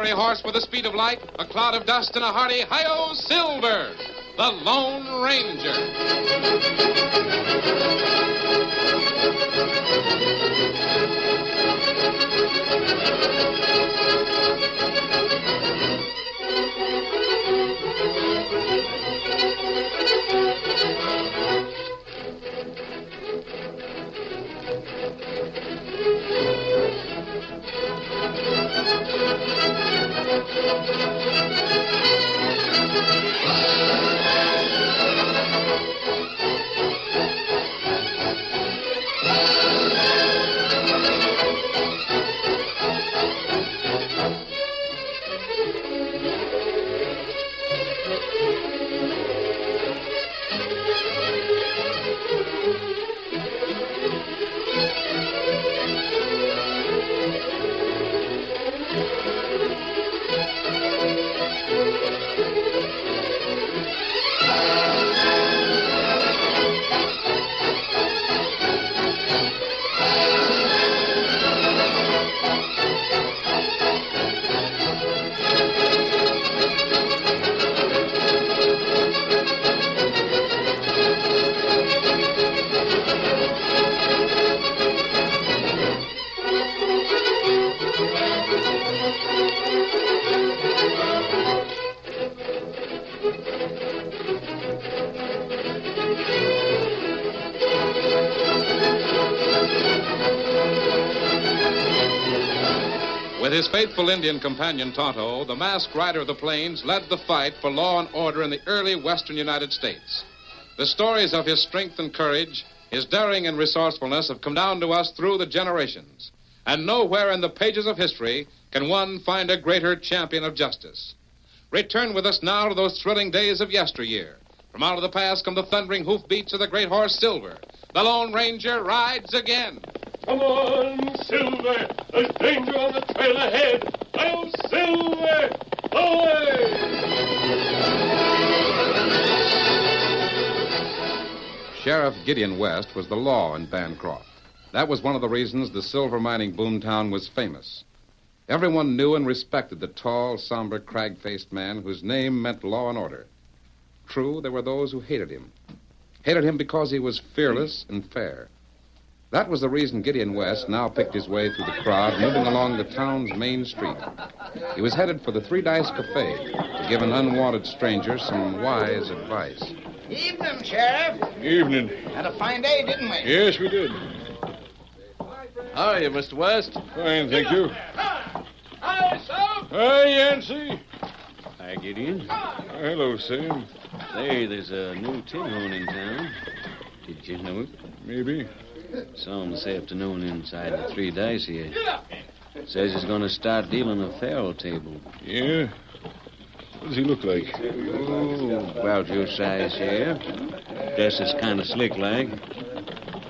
fiery horse with the speed of light, a cloud of dust, and a hearty hi-yo Silver, the Lone Ranger. With his faithful Indian companion, Tonto, the masked rider of the plains led the fight for law and order in the early western United States. The stories of his strength and courage, his daring and resourcefulness have come down to us through the generations. And nowhere in the pages of history can one find a greater champion of justice. Return with us now to those thrilling days of yesteryear. From out of the past come the thundering hoofbeats of the great horse Silver. The Lone Ranger rides again. Come on, Silver. There's danger on the trail ahead. Oh, Silver! Away! Sheriff Gideon West was the law in Bancroft. That was one of the reasons the silver mining boomtown was famous. Everyone knew and respected the tall, somber, crag-faced man whose name meant law and order. True, there were those who hated him. Hated him because he was fearless and fair. That was the reason Gideon West now picked his way through the crowd, moving along the town's main street. He was headed for the Three Dice Cafe to give an unwanted stranger some wise advice. Evening, Sheriff. Evening. Had a fine day, didn't we? Yes, we did. How are you, Mr. West? Fine, thank you. Hi, Sam. Hi, Yancey. Hi, Gideon. Hello, Sam. Say, there's a new tin horn in town. Did you know it? Maybe. Saw him this afternoon inside the Three Dice here. Says he's going to start dealing a faro table. Yeah? What does he look like? Oh, about your size here. Dresses kind of slick-like.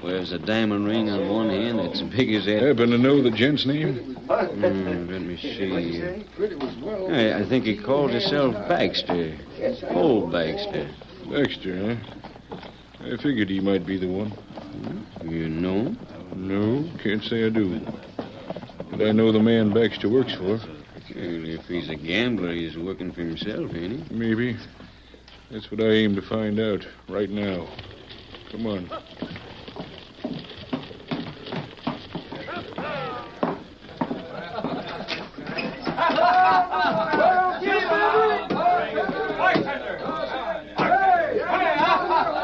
Wears a diamond ring on one hand that's big as that. Happen to know the gent's name? Let me see. I think he called himself Baxter. Old Baxter. Baxter, huh? I figured he might be the one. You know him? No, can't say I do. But I know the man Baxter works for. Well, if he's a gambler, he's working for himself, ain't he? Maybe. That's what I aim to find out right now. Come on.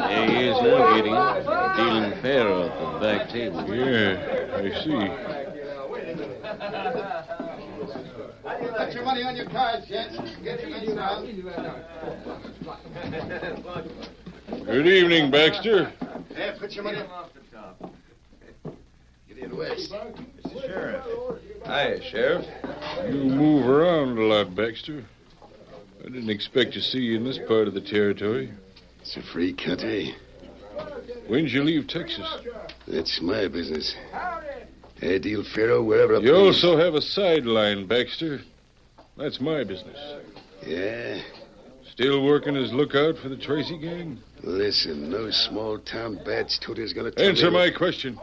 There he is now, Gideon. Dealing faro at the back table. Yeah, I see. Put your money on your cards, gents. Get your money down. Good evening, Baxter. Yeah, put your money off the top. Gideon West. Mr. Sheriff. Hi, Sheriff. You move around a lot, Baxter. I didn't expect to see you in this part of the territory. It's a free country. When'd you leave Texas? That's my business. I deal faro wherever I You please. also have a sideline, Baxter. That's my business. Yeah? Still working as lookout for the Tracy gang? Listen, no small-town badge tooter's gonna tell Answer me my question.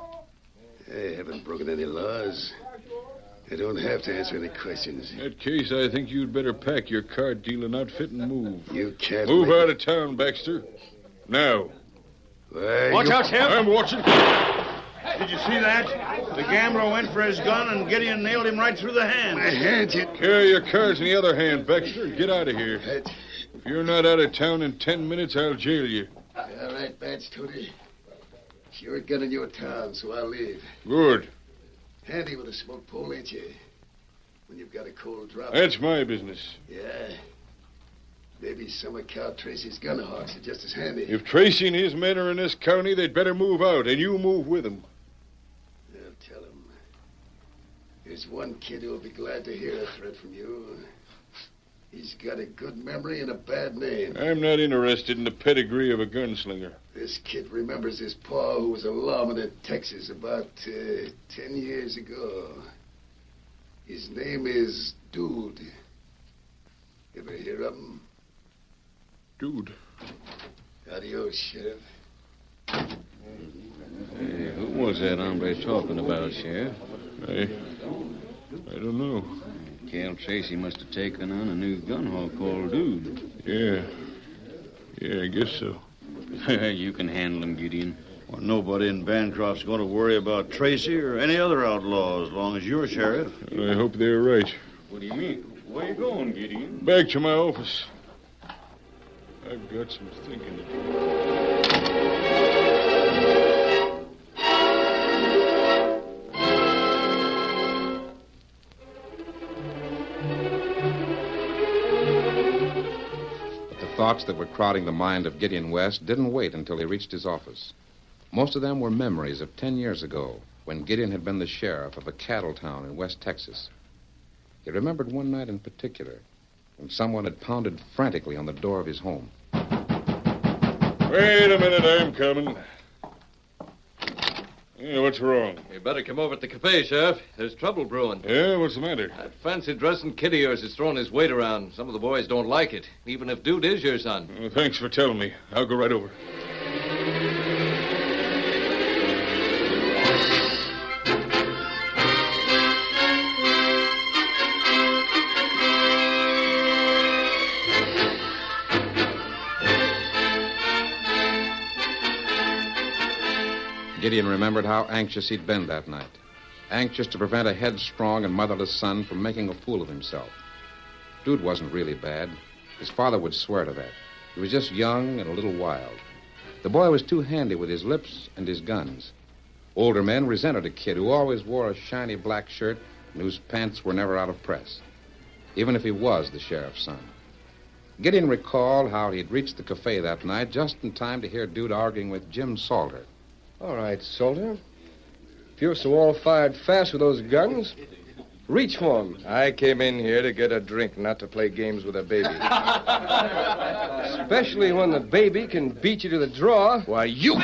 I haven't broken any laws. I don't have to answer any questions. In that case, I think you'd better pack your card-dealing outfit and move. You can't... Move out of town, Baxter. Now. Watch out, Sheriff. I'm watching. Did you see that? The gambler went for his gun, and Gideon nailed him right through the hand. My hand, you... Carry your cards in the other hand, Baxter. Get out of here. If you're not out of town in 10 minutes, I'll jail you. All right, Bats, Tony. You're a gun in your town, so I'll leave. Good. Handy with a smoke pole, ain't you? When you've got a cold drop. That's my business. Yeah. Maybe some of Cal Tracy's gun hawks are just as handy. If Tracy and his men are in this county, they'd better move out, and you move with them. I'll tell him. There's one kid who'll be glad to hear a threat from you. He's got a good memory and a bad name. I'm not interested in the pedigree of a gunslinger. This kid remembers his pa, who was a lawman in Texas about 10 years ago. His name is Dude. Ever hear of him? Dude. Adios, Sheriff. Hey, who was that hombre talking about, Sheriff? I don't know. Cal Tracy must have taken on a new gun hawk called Dude. Yeah, I guess so. You can handle him, Gideon. Well, nobody in Bancroft's going to worry about Tracy or any other outlaw as long as you're sheriff. I hope they're right. What do you mean? Where you going, Gideon? Back to my office. I've got some thinking to do. Thoughts that were crowding the mind of Gideon West didn't wait until he reached his office. Most of them were memories of 10 years ago, when Gideon had been the sheriff of a cattle town in West Texas. He remembered one night in particular, when someone had pounded frantically on the door of his home. Wait a minute, I'm coming. Yeah, what's wrong? You better come over to the cafe, Sheriff. There's trouble brewing. Yeah, what's the matter? That fancy-dressing kid of yours is throwing his weight around. Some of the boys don't like it, even if Dude is your son. Well, thanks for telling me. I'll go right over. Gideon remembered how anxious he'd been that night. Anxious to prevent a headstrong and motherless son from making a fool of himself. Dude wasn't really bad. His father would swear to that. He was just young and a little wild. The boy was too handy with his lips and his guns. Older men resented a kid who always wore a shiny black shirt and whose pants were never out of press, even if he was the sheriff's son. Gideon recalled how he'd reached the cafe that night just in time to hear Dude arguing with Jim Salter. All right, Salter. If you're so all-fired fast with those guns, reach for them. I came in here to get a drink, not to play games with a baby. Especially when the baby can beat you to the draw. Why, you...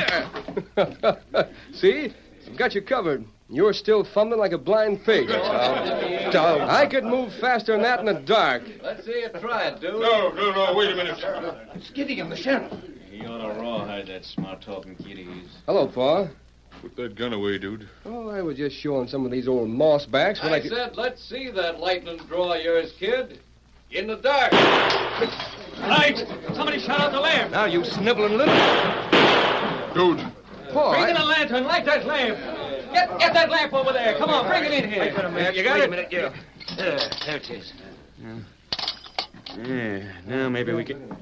See? I've got you covered. You're still fumbling like a blind pig. Down. I could move faster than that in the dark. Let's see you try it, Dude. No, wait a minute. It's Gideon, the sheriff. You ought to rawhide that smart-talking kid of his. Hello, Pa. Put that gun away, Dude. Oh, I was just showing some of these old mossbacks. I said, let's see that lightning draw of yours, kid. In the dark. Light! Somebody shut out the lamp. Now, you sniveling little... Dude. Pa, Bring in a lantern. Light that lamp. Get that lamp over there. Come on, bring it in here. Wait a minute. You got Wait it? a minute, yeah. There it is. Yeah, now maybe we can...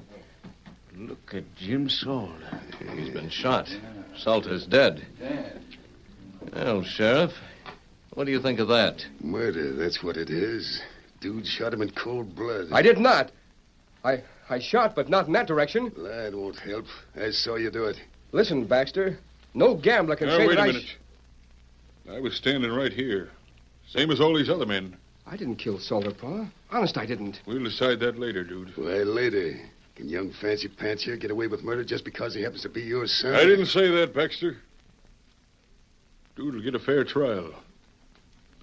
Look at Jim Salter. He's been shot. Salter's dead. Well, Sheriff, what do you think of that? Murder, that's what it is. Dude shot him in cold blood. I did not. I shot, but not in that direction. That won't help. I saw you do it. Listen, Baxter. No gambler can say Wait that a minute. I was standing right here. Same as all these other men. I didn't kill Salter, Pa. Honest, I didn't. We'll decide that later, Dude. Why, later. Can young fancy pants here get away with murder just because he happens to be your son? I didn't say that, Baxter. Dude will get a fair trial.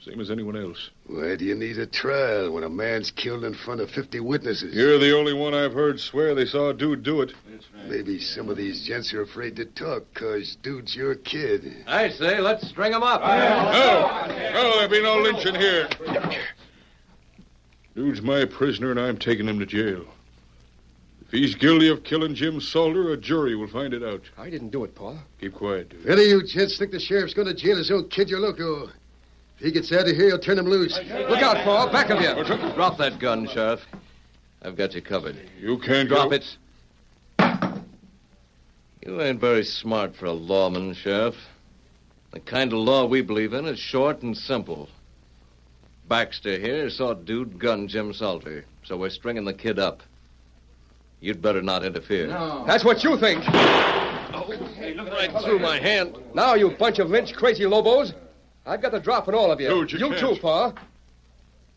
Same as anyone else. Why do you need a trial when a man's killed in front of 50 witnesses? You're the only one I've heard swear they saw a Dude do it. Maybe some of these gents are afraid to talk because Dude's your kid. I say, let's string him up. No, there'll be no lynching here. Dude's my prisoner, and I'm taking him to jail. If he's guilty of killing Jim Salter, a jury will find it out. I didn't do it, Pa. Keep quiet, dude. Any of you gents think the sheriff's going to jail his own kid, you're loco. If he gets out of here, he'll turn him loose. Look out, Pa. Back of you. Drop that gun, Sheriff. I've got you covered. You can't Drop go. it. You ain't very smart for a lawman, Sheriff. The kind of law we believe in is short and simple. Baxter here saw Dude gun Jim Salter, so we're stringing the kid up. You'd better not interfere. No. That's what you think. Right through my hand. Now, you bunch of lynch crazy lobos. I've got the drop on all of you. Dude, you too, can't. Pa.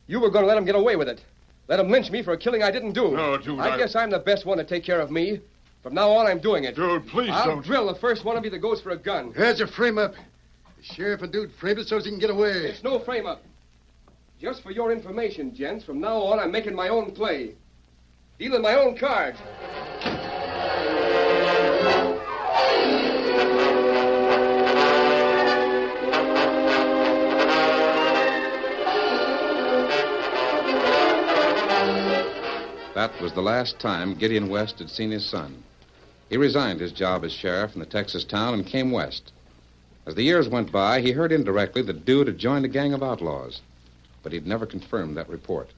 You were going to let him get away with it. Let him lynch me for a killing I didn't do. No, dude, I guess I'm the best one to take care of me. From now on, I'm doing it. Dude, please I'll don't. drill the first one of you that goes for a gun. There's a frame-up. The sheriff and Dude framed it so he can get away. It's no frame-up. Just for your information, gents, from now on, I'm making my own play. Dealing my own cards. That was the last time Gideon West had seen his son. He resigned his job as sheriff in the Texas town and came west. As the years went by, he heard indirectly that Dude had joined a gang of outlaws, but he'd never confirmed that report.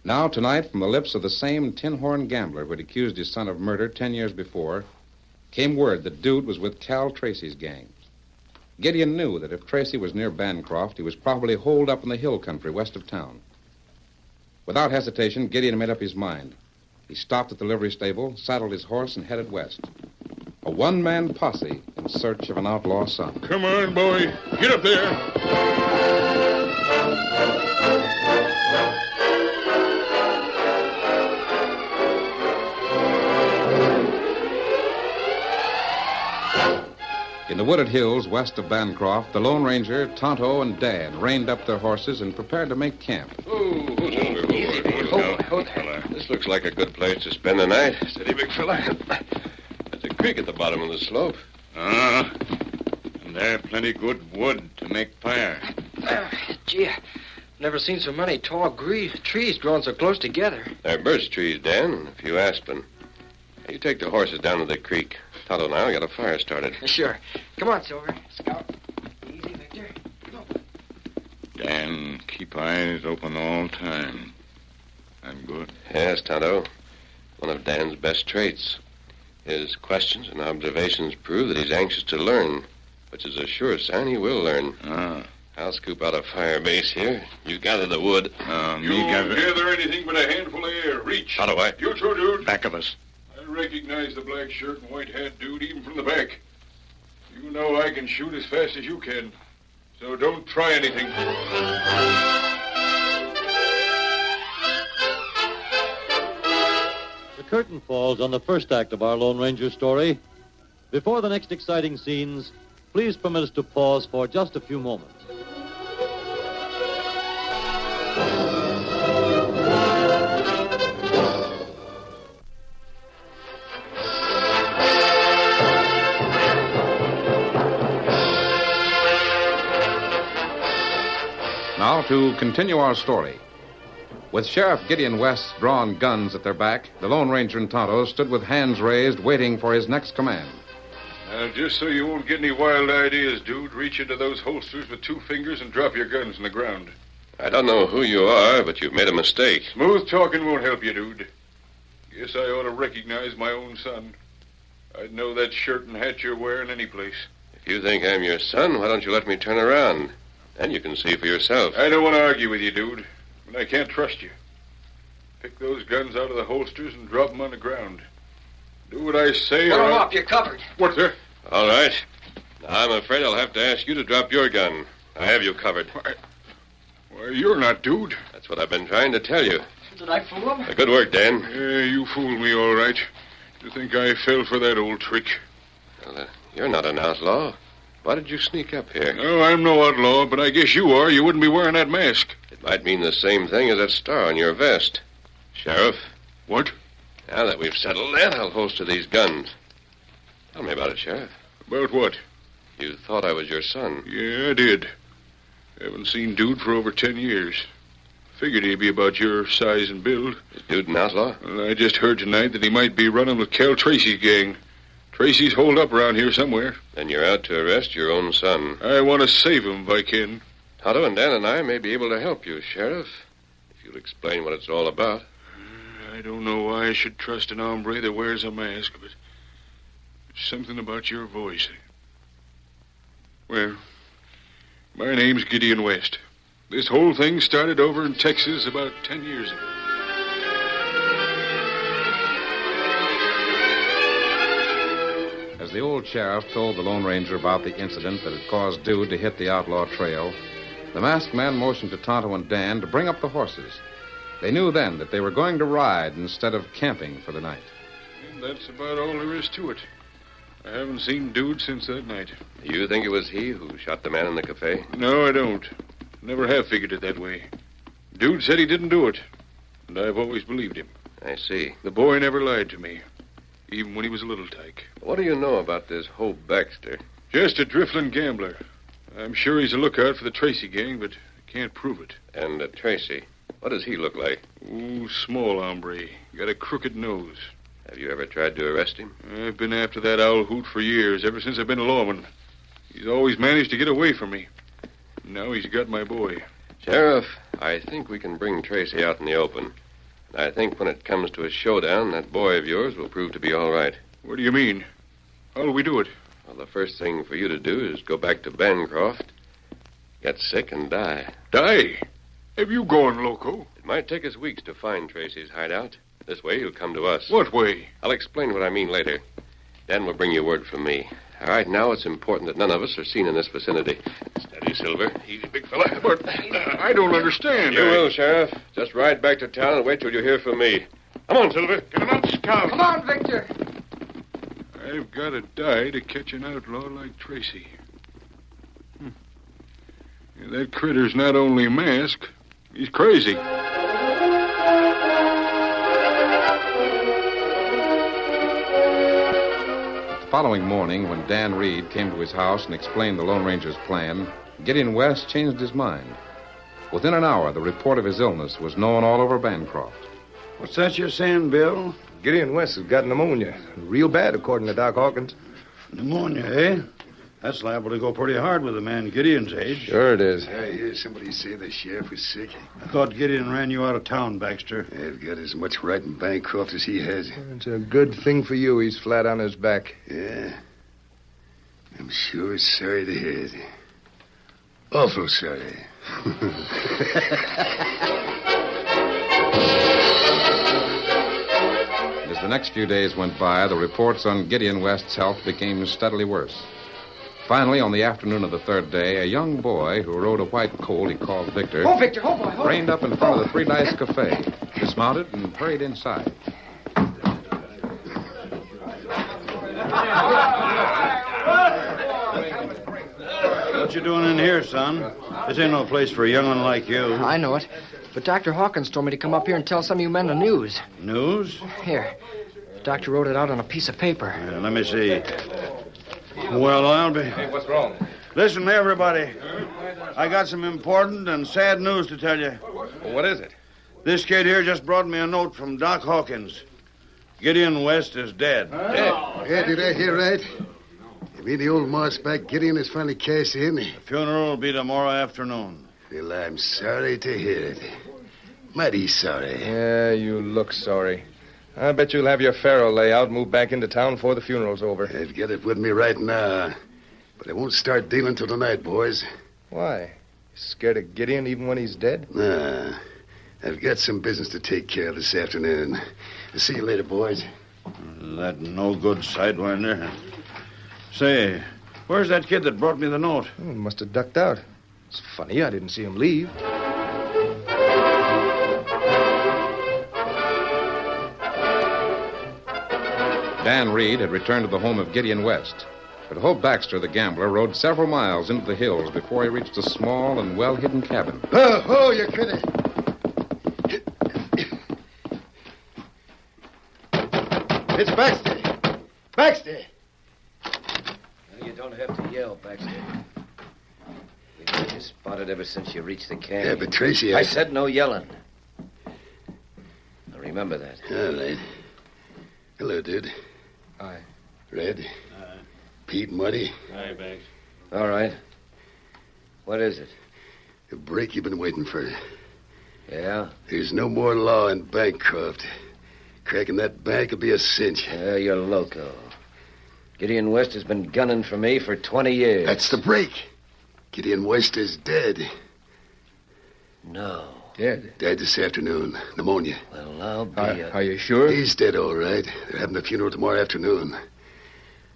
Now, tonight, from the lips of the same tin-horn gambler who had accused his son of murder 10 years before, came word that Dude was with Cal Tracy's gang. Gideon knew that if Tracy was near Bancroft, he was probably holed up in the hill country west of town. Without hesitation, Gideon made up his mind. He stopped at the livery stable, saddled his horse, and headed west. A one-man posse in search of an outlaw son. Come on, boy. Get up there. In the wooded hills west of Bancroft, the Lone Ranger, Tonto, and Dan reined up their horses and prepared to make camp. This looks like a good place to spend the night. Steady, big fella. There's a creek at the bottom of the slope. And there plenty good wood to make fire. Gee, I've never seen so many tall trees growing so close together. They're birch trees, Dan, and a few aspen. You take the horses down to the creek. Tonto and I got a fire started. Sure. Come on, Silver. Scout. Easy, Victor. Go. Dan, keep eyes open all time. I'm good. Yes, Tonto. One of Dan's best traits. His questions and observations prove that he's anxious to learn, which is a sure sign he will learn. I'll scoop out a fire base here. You gather the wood. You won't gather anything but a handful of air. Reach. Tonto, I... You too, Dude. Back of us. I recognize the black shirt and white hat dude even from the back. You know I can shoot as fast as you can, so don't try anything. The curtain falls on the first act of our Lone Ranger story. Before the next exciting scenes, please permit us to pause for just a few moments. Now, to continue our story. With Sheriff Gideon West's drawn guns at their back, the Lone Ranger and Tonto stood with hands raised, waiting for his next command. Now, just so you won't get any wild ideas, Dude, reach into those holsters with 2 fingers and drop your guns on the ground. I don't know who you are, but you've made a mistake. Smooth talking won't help you, Dude. Guess I ought to recognize my own son. I'd know that shirt and hat you're wearing any place. If you think I'm your son, why don't you let me turn around? Then you can see for yourself. I don't want to argue with you, Dude, but I can't trust you. Pick those guns out of the holsters and drop them on the ground. Do what I say, Put or them I'll... up. You're covered. What's that? All right. Now, I'm afraid I'll have to ask you to drop your gun. I have you covered. Why, you're not Dude. That's what I've been trying to tell you. Did I fool him? Good work, Dan. Yeah, you fooled me all right. You think I fell for that old trick? Well, you're not an outlaw. Why did you sneak up here? No, I'm no outlaw, but I guess you are. You wouldn't be wearing that mask. It might mean the same thing as that star on your vest. Sheriff? What? Now that we've settled that, I'll holster these guns. Tell me about it, Sheriff. About what? You thought I was your son. Yeah, I did. Haven't seen Dude for over 10 years. Figured he'd be about your size and build. Is Dude an outlaw? Well, I just heard tonight that he might be running with Cal Tracy's gang. Tracy's holed up around here somewhere. Then you're out to arrest your own son. I want to save him if I can. Tonto and Dan and I may be able to help you, Sheriff, if you'll explain what it's all about. I don't know why I should trust an hombre that wears a mask, but there's something about your voice. Well, my name's Gideon West. This whole thing started over in Texas about 10 years ago. As the old sheriff told the Lone Ranger about the incident that had caused Dude to hit the outlaw trail, the masked man motioned to Tonto and Dan to bring up the horses. They knew then that they were going to ride instead of camping for the night. And that's about all there is to it. I haven't seen Dude since that night. You think it was he who shot the man in the cafe? No, I don't. Never have figured it that way. Dude said he didn't do it, and I've always believed him. I see. The boy never lied to me, even when he was a little tyke. What do you know about this Hope Baxter? Just a drifting gambler. I'm sure he's a lookout for the Tracy gang, but I can't prove it. And Tracy, what does he look like? Ooh, small hombre. Got a crooked nose. Have you ever tried to arrest him? I've been after that owl hoot for years, ever since I've been a lawman. He's always managed to get away from me. Now he's got my boy. Sheriff, I think we can bring Tracy out in the open. And I think when it comes to a showdown, that boy of yours will prove to be all right. What do you mean? How'll we do it? Well, the first thing for you to do is go back to Bancroft, get sick, and die. Die? Have you gone loco? It might take us weeks to find Tracy's hideout. This way, he'll come to us. What way? I'll explain what I mean later. Dan will bring you word from me. Right now, it's important that none of us are seen in this vicinity. Steady, Silver. Easy, big fella. But I don't understand. You will, Sheriff. Just ride back to town and wait till you hear from me. Come on, Silver. Get him up, Scout. Come on, Victor. I've got to die to catch an outlaw like Tracy. Yeah, that critter's not only masked, he's crazy. The following morning, when Dan Reed came to his house and explained the Lone Ranger's plan, Gideon West changed his mind. Within an hour, the report of his illness was known all over Bancroft. What's that you're saying, Bill? Gideon West has got pneumonia. Real bad, according to Doc Hawkins. Pneumonia, eh? That's liable to go pretty hard with a man Gideon's age. Sure it is. I hear somebody say the sheriff was sick. I thought Gideon ran you out of town, Baxter. I've got as much right in Bancroft as he has. It's a good thing for you he's flat on his back. Yeah. I'm sure sorry to hear it. Awful sorry. As the next few days went by, the reports on Gideon West's health became steadily worse. Finally, on the afternoon of the third day, a young boy who rode a white colt he called Victor... Oh, Victor, oh, boy, oh. ...reined up in front of the Three Dice Cafe, dismounted, and hurried inside. What you doing in here, son? This ain't no place for a young one like you. I know it. But Dr. Hawkins told me to come up here and tell some of you men the news. News? Here. The doctor wrote it out on a piece of paper. Let me see. Well, I'll be... Hey, what's wrong? Listen, everybody. I got some important and sad news to tell you. Well, what is it? This kid here just brought me a note from Doc Hawkins. Gideon West is dead. Yeah, did I hear right? You mean the old mossback Gideon has finally cashed in? The funeral will be tomorrow afternoon. Well, I'm sorry to hear it. Mighty sorry. Yeah, you look sorry. I bet you'll have your faro layout and move back into town before the funeral's over. I've got it with me right now. But I won't start dealing till tonight, boys. Why? You scared of Gideon even when he's dead? Nah. I've got some business to take care of this afternoon. I'll see you later, boys. That no-good sidewinder. Say, where's that kid that brought me the note? He must have ducked out. It's funny, I didn't see him leave. Dan Reed had returned to the home of Gideon West. But Hope Baxter, the gambler, rode several miles into the hills before he reached a small and well-hidden cabin. Oh, you critter. It's Baxter. Baxter. You don't have to yell, Baxter. We got you spotted ever since you reached the camp. Yeah, but Tracy... I said no yelling. Now remember that. All right. Hello, dude. Hi. Red. Pete, Muddy. Hi, Bags. All right. What is it? The break you've been waiting for. Yeah? There's no more law in Bancroft. Cracking that bank will be a cinch. Yeah, you're loco. Gideon West has been gunning for me for 20 years. That's the break. Gideon West is dead. No. Dead? Died this afternoon. Pneumonia. Well, I'll be Are you sure? He's dead, all right. They're having the funeral tomorrow afternoon.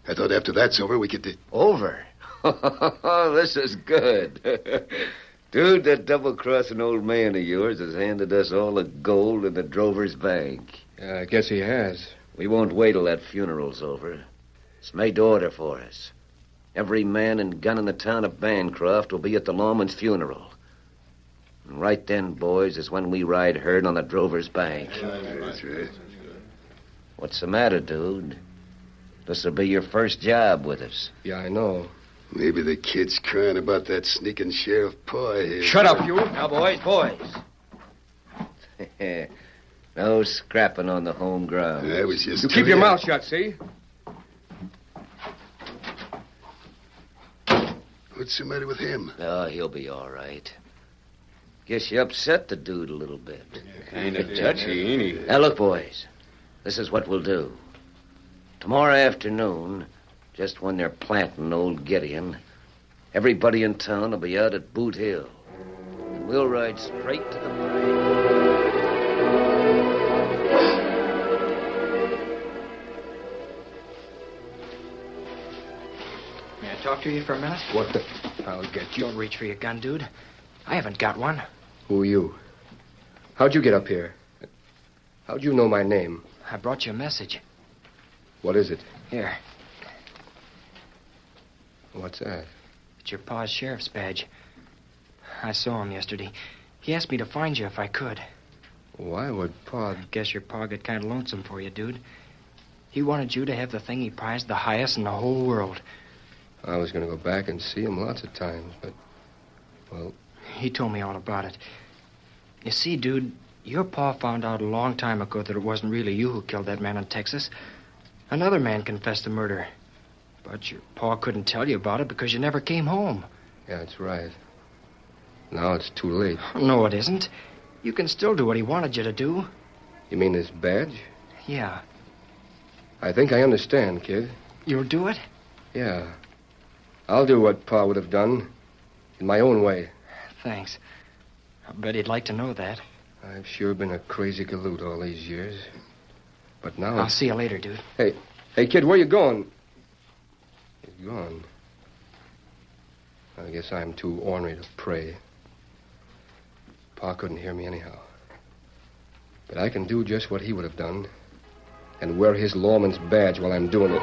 I thought after that's over, we could... Over? This is good. Dude, that double-crossing old man of yours has handed us all the gold in the drover's bank. I guess he has. We won't wait till that funeral's over. It's made to order for us. Every man and gun in the town of Bancroft will be at the lawman's funeral. And right then, boys, is when we ride herd on the drover's bank. That's right. What's the matter, dude? This'll be your first job with us. Yeah, I know. Maybe the kid's crying about that sneaking Sheriff Paw here. Shut up, you. Now, boys. No scrapping on the home ground. I was just... You keep your mouth shut, see? What's the matter with him? Oh, he'll be all right. Guess you upset the dude a little bit. Kind of touchy, ain't he? Now, look, boys. This is what we'll do. Tomorrow afternoon, just when they're planting old Gideon, everybody in town will be out at Boot Hill. And we'll ride straight to the parade. May I talk to you for a minute? What the... I'll get you. Don't reach for your gun, dude. I haven't got one. Who are you? How'd you get up here? How'd you know my name? I brought you a message. What is it? Here. What's that? It's your pa's sheriff's badge. I saw him yesterday. He asked me to find you if I could. Why would Pa... I guess your pa got kind of lonesome for you, dude. He wanted you to have the thing he prized the highest in the whole world. I was going to go back and see him lots of times, but... Well... He told me all about it. You see, dude, your pa found out a long time ago that it wasn't really you who killed that man in Texas. Another man confessed the murder. But your pa couldn't tell you about it because you never came home. Yeah, that's right. Now it's too late. No, it isn't. You can still do what he wanted you to do. You mean this badge? Yeah. I think I understand, kid. You'll do it? Yeah. I'll do what Pa would have done. In my own way. Thanks. I bet he'd like to know that. I've sure been a crazy galoot all these years. But now... I'll see you later, dude. Hey, kid, where you going? He's gone. I guess I'm too ornery to pray. Pa couldn't hear me anyhow. But I can do just what he would have done. And wear his lawman's badge while I'm doing it.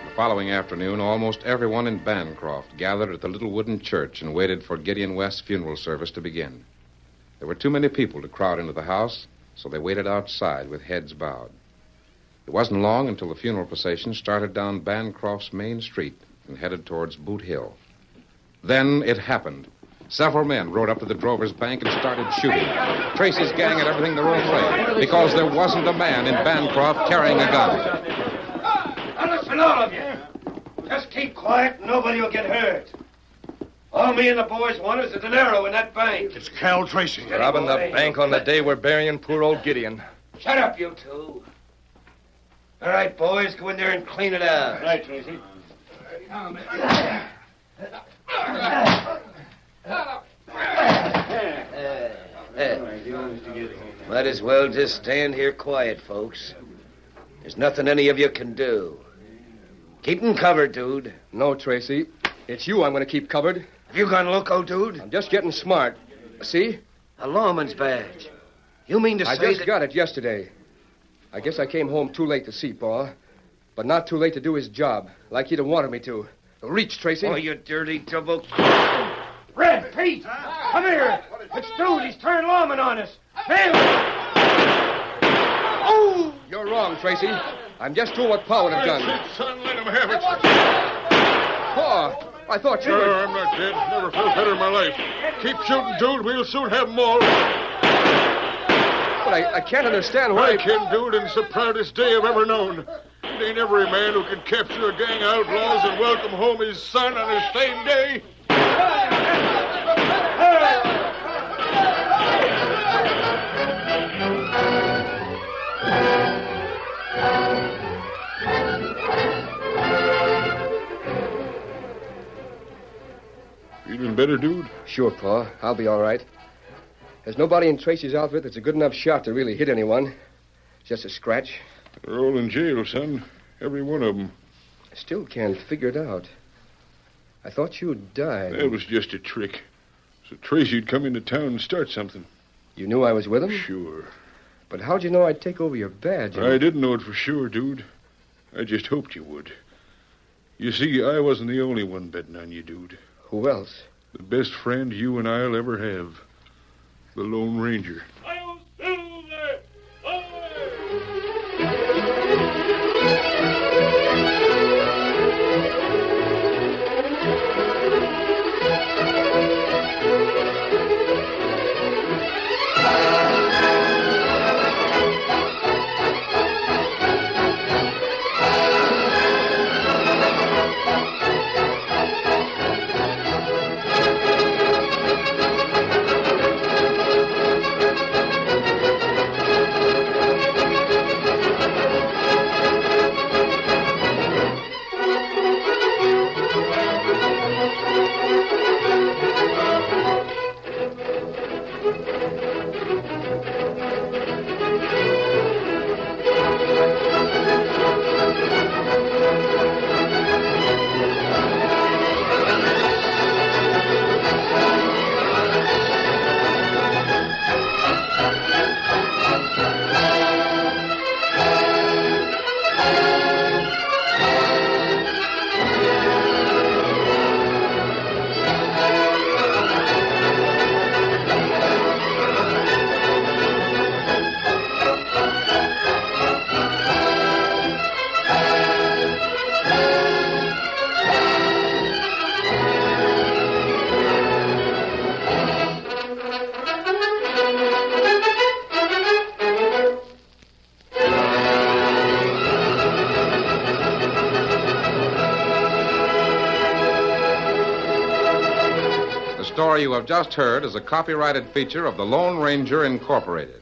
The following afternoon, almost everyone in Bancroft gathered at the little wooden church and waited for Gideon West's funeral service to begin. There were too many people to crowd into the house, so they waited outside with heads bowed. It wasn't long until the funeral procession started down Bancroft's main street and headed towards Boot Hill. Then it happened. Several men rode up to the drover's bank and started shooting. Tracy's gang had everything their own way because there wasn't a man in Bancroft carrying a gun. Now listen, all of you. Just keep quiet and nobody will get hurt. All me and the boys want is a dinero in that bank. It's Cal Tracy. Robbing the bank on the day we're burying poor old Gideon. Shut up, you two. All right, boys, go in there and clean it out. Right, Tracy. Might as well just stand here quiet, folks. There's nothing any of you can do. Keep them covered, dude. No, Tracy. It's you I'm going to keep covered. Have you gone loco, dude? I'm just getting smart. See? A lawman's badge. You mean to I say just got it yesterday. I guess I came home too late to see Pa, but not too late to do his job, like he'd have wanted me to. Reach, Tracy. Oh, you dirty double... Red, Pete! Come here! It's Dude. He's turned lawman on us. Him! Oh! You're wrong, Tracy. I'm just doing what Pa would have done. That's it, son. Let him have it. Pa, I thought you No, were... I'm not dead. Never felt better in my life. Keep shooting, dude. We'll soon have them all. But I can't understand why... I can, dude, and it's the proudest day I've ever known. It ain't every man who can capture a gang of outlaws and welcome home his son on the same day. Feeling better, dude? Sure, Pa. I'll be all right. There's nobody in Tracy's outfit that's a good enough shot to really hit anyone. Just a scratch. They're all in jail, son. Every one of them. I still can't figure it out. I thought you'd died. That was just a trick. So Tracy'd come into town and start something. You knew I was with him? Sure. But how'd you know I'd take over your badge? I didn't know it for sure, dude. I just hoped you would. You see, I wasn't the only one betting on you, dude. Who else? The best friend you and I'll ever have. The Lone Ranger. The story you have just heard is a copyrighted feature of the Lone Ranger Incorporated.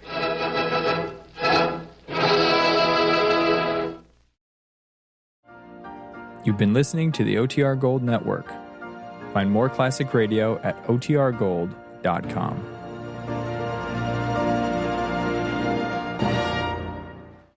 You've been listening to the OTR Gold Network. Find more classic radio at otrgold.com.